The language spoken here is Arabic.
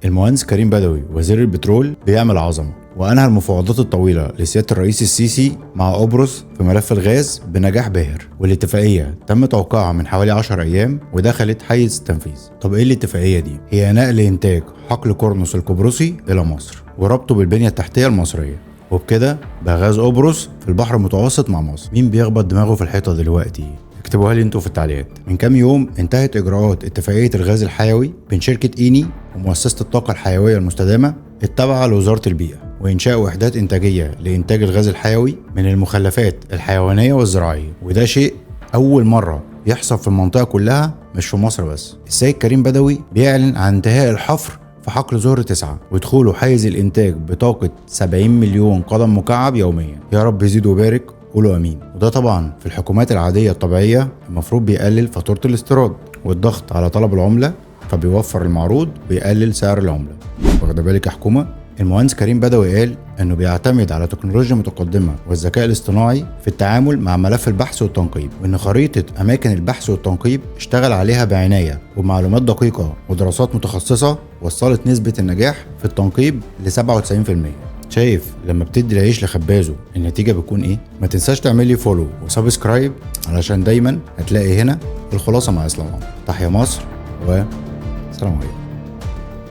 المهندس كريم بدوي وزير البترول بيعمل عظمه، وأنهى المفاوضات الطويلة لسيادة الرئيس السيسي مع قبرص في ملف الغاز بنجاح باهر، والاتفاقية تم توقيعها من حوالي 10 أيام ودخلت حيز التنفيذ. طب إيه الاتفاقية دي؟ هي نقل إنتاج حقل قرنص القبرصي إلى مصر وربطه بالبنية التحتية المصرية، وبكده بقى غاز قبرص في البحر المتوسط مع مصر. مين بيخبط دماغه في الحيطة دلوقتي؟ اكتبوها لي انتوا في التعليقات. من كام يوم انتهت اجراءات اتفاقيه الغاز الحيوي بين شركه ايني ومؤسسه الطاقه الحيويه المستدامه التابعه لوزاره البيئه، وانشاء وحدات انتاجيه لانتاج الغاز الحيوي من المخلفات الحيوانيه والزراعيه، وده شيء اول مره يحصل في المنطقه كلها مش في مصر بس. السيد كريم بدوي بيعلن عن انتهاء الحفر في حقل زهر 9 ودخوله حيز الانتاج بطاقه 70 مليون قدم مكعب يوميا. يا رب يزيد ويبارك، قولوا امين. وده طبعا في الحكومات العاديه الطبيعيه المفروض بيقلل فاتوره الاستيراد والضغط على طلب العمله، فبيوفر المعروض ويقلل سعر العمله. واخد بالك يا حكومه؟ المهندس كريم بدوي قال انه بيعتمد على تكنولوجيا متقدمه والذكاء الاصطناعي في التعامل مع ملف البحث والتنقيب، وان خريطه اماكن البحث والتنقيب اشتغل عليها بعنايه وبمعلومات دقيقه ودراسات متخصصه وصلت نسبه النجاح في التنقيب ل 97%. شايف لما بتدي العيش لخبازه النتيجه بتكون ايه؟ ما تنساش تعمل لي فولو وسبسكرايب علشان دايما هتلاقي هنا الخلاصه مع اسلام عمر. تحيا مصر وسلام عليكم.